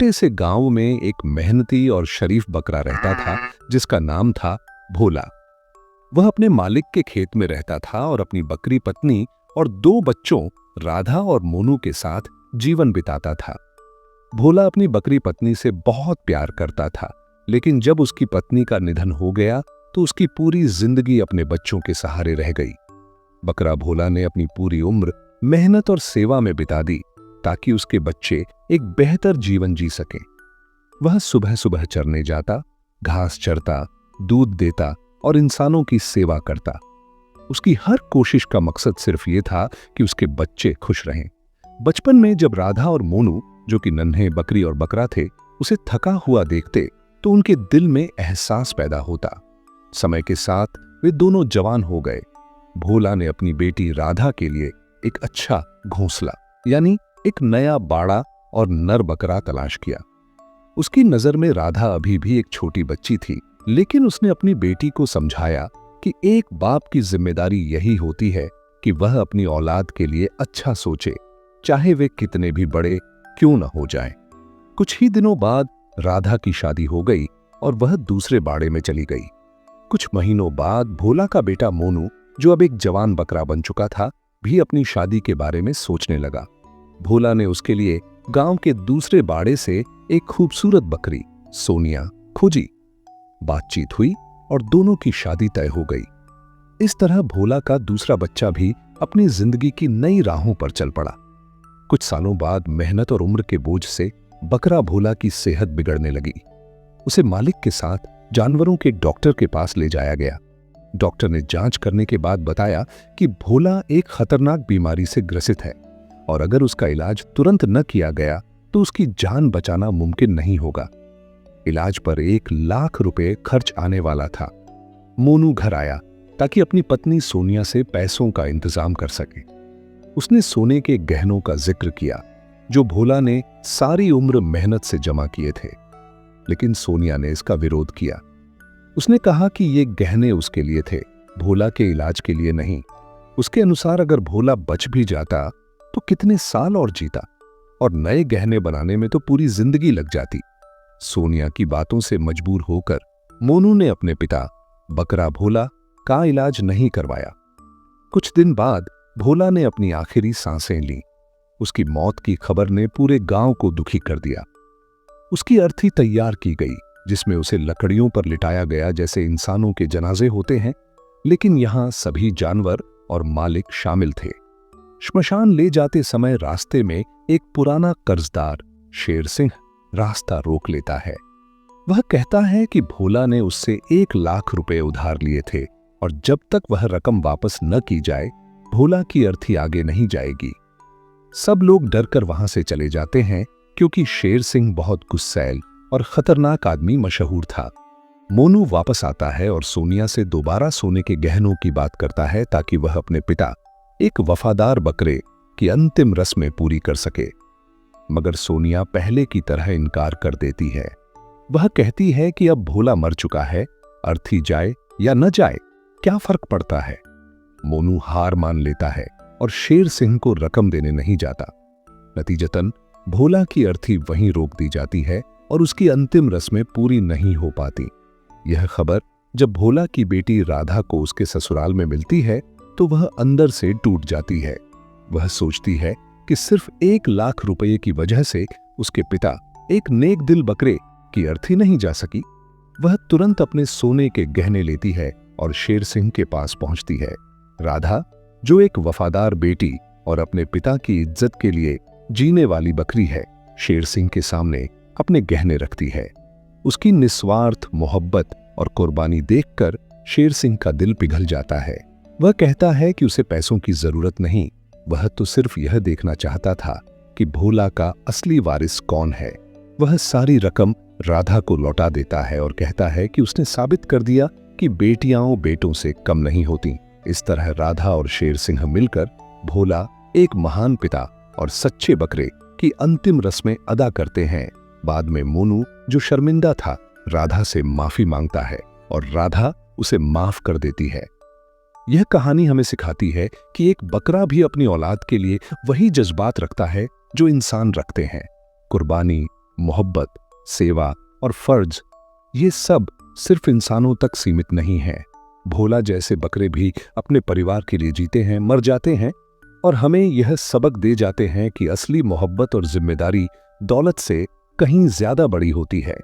छोटे से गांव में एक मेहनती और शरीफ बकरा रहता था जिसका नाम था भोला। वह अपने मालिक के खेत में रहता था और अपनी बकरी पत्नी और 2 बच्चों राधा और मोनू के साथ जीवन बिताता था। भोला अपनी बकरी पत्नी से बहुत प्यार करता था, लेकिन जब उसकी पत्नी का निधन हो गया तो उसकी पूरी जिंदगी अपने बच्चों के सहारे रह गई। बकरा भोला ने अपनी पूरी उम्र मेहनत और सेवा में बिता दी ताकि उसके बच्चे एक बेहतर जीवन जी सकें। वह सुबह सुबह चरने जाता, घास चरता, दूध देता और इंसानों की सेवा करता। उसकी हर कोशिश का मकसद सिर्फ ये था कि उसके बच्चे खुश रहें। बचपन में जब राधा और मोनू, जो कि नन्हे बकरी और बकरा थे, उसे थका हुआ देखते तो उनके दिल में एहसास पैदा होता। समय के साथ वे दोनों जवान हो गए। भोला ने अपनी बेटी राधा के लिए एक अच्छा घोंसला यानी एक नया बाड़ा और नर बकरा तलाश किया। उसकी नजर में राधा अभी भी एक छोटी बच्ची थी, लेकिन उसने अपनी बेटी को समझाया कि एक बाप की जिम्मेदारी यही होती है कि वह अपनी औलाद के लिए अच्छा सोचे, चाहे वे कितने भी बड़े क्यों न हो जाएं। कुछ ही दिनों बाद राधा की शादी हो गई और वह दूसरे बाड़े में चली गई। कुछ महीनों बाद भोला का बेटा मोनू, जो अब एक जवान बकरा बन चुका था, भी अपनी शादी के बारे में सोचने लगा। भोला ने उसके लिए गांव के दूसरे बाड़े से एक खूबसूरत बकरी सोनिया खोजी। बातचीत हुई और दोनों की शादी तय हो गई। इस तरह भोला का दूसरा बच्चा भी अपनी जिंदगी की नई राहों पर चल पड़ा। कुछ सालों बाद मेहनत और उम्र के बोझ से बकरा भोला की सेहत बिगड़ने लगी। उसे मालिक के साथ जानवरों के डॉक्टर के पास ले जाया गया। डॉक्टर ने जांच करने के बाद बताया कि भोला एक खतरनाक बीमारी से ग्रसित है और अगर उसका इलाज तुरंत न किया गया तो उसकी जान बचाना मुमकिन नहीं होगा। इलाज पर 1 लाख रुपए खर्च आने वाला था। मोनू घर आया ताकि अपनी पत्नी सोनिया से पैसों का इंतजाम कर सके। उसने सोने के गहनों का जिक्र किया जो भोला ने सारी उम्र मेहनत से जमा किए थे, लेकिन सोनिया ने इसका विरोध किया। उसने कहा कि ये गहने उसके लिए थे, भोला के इलाज के लिए नहीं। उसके अनुसार अगर भोला बच भी जाता तो कितने साल और जीता, और नए गहने बनाने में तो पूरी जिंदगी लग जाती। सोनिया की बातों से मजबूर होकर मोनू ने अपने पिता बकरा भोला का इलाज नहीं करवाया। कुछ दिन बाद भोला ने अपनी आखिरी सांसें ली। उसकी मौत की खबर ने पूरे गांव को दुखी कर दिया। उसकी अर्थी तैयार की गई जिसमें उसे लकड़ियों पर लिटाया गया जैसे इंसानों के जनाजे होते हैं, लेकिन यहां सभी जानवर और मालिक शामिल थे। श्मशान ले जाते समय रास्ते में एक पुराना कर्जदार शेर सिंह रास्ता रोक लेता है। वह कहता है कि भोला ने उससे 1 लाख रुपए उधार लिए थे और जब तक वह रकम वापस न की जाए भोला की अर्थी आगे नहीं जाएगी। सब लोग डरकर वहां से चले जाते हैं क्योंकि शेर सिंह बहुत गुस्सैल और खतरनाक आदमी मशहूर था। मोनू वापस आता है और सोनिया से दोबारा सोने के गहनों की बात करता है ताकि वह अपने पिता एक वफादार बकरे की अंतिम रस्में पूरी कर सके, मगर सोनिया पहले की तरह इनकार कर देती है। वह कहती है कि अब भोला मर चुका है, अर्थी जाए या न जाए क्या फर्क पड़ता है। मोनू हार मान लेता है और शेर सिंह को रकम देने नहीं जाता। नतीजतन भोला की अर्थी वहीं रोक दी जाती है और उसकी अंतिम रस्में पूरी नहीं हो पाती। यह खबर जब भोला की बेटी राधा को उसके ससुराल में मिलती है तो वह अंदर से टूट जाती है। वह सोचती है कि सिर्फ 1 लाख रुपए की वजह से उसके पिता एक नेक दिल बकरे की अर्थी नहीं जा सकी। वह तुरंत अपने सोने के गहने लेती है और शेर सिंह के पास पहुंचती है। राधा, जो एक वफादार बेटी और अपने पिता की इज्जत के लिए जीने वाली बकरी है, शेर सिंह के सामने अपने गहने रखती है। उसकी निस्वार्थ मोहब्बत और कुर्बानी देखकर शेर सिंह का दिल पिघल जाता है। वह कहता है कि उसे पैसों की जरूरत नहीं, वह तो सिर्फ यह देखना चाहता था कि भोला का असली वारिस कौन है। वह सारी रकम राधा को लौटा देता है और कहता है कि उसने साबित कर दिया कि बेटियां बेटों से कम नहीं होती। इस तरह राधा और शेर सिंह मिलकर भोला एक महान पिता और सच्चे बकरे की अंतिम रस्में अदा करते हैं। बाद में मोनू, जो शर्मिंदा था, राधा से माफी मांगता है और राधा उसे माफ कर देती है। यह कहानी हमें सिखाती है कि एक बकरा भी अपनी औलाद के लिए वही जज्बात रखता है जो इंसान रखते हैं। कुर्बानी, मोहब्बत, सेवा और फर्ज, ये सब सिर्फ इंसानों तक सीमित नहीं है। भोला जैसे बकरे भी अपने परिवार के लिए जीते हैं, मर जाते हैं और हमें यह सबक दे जाते हैं कि असली मोहब्बत और जिम्मेदारी दौलत से कहीं ज्यादा बड़ी होती है।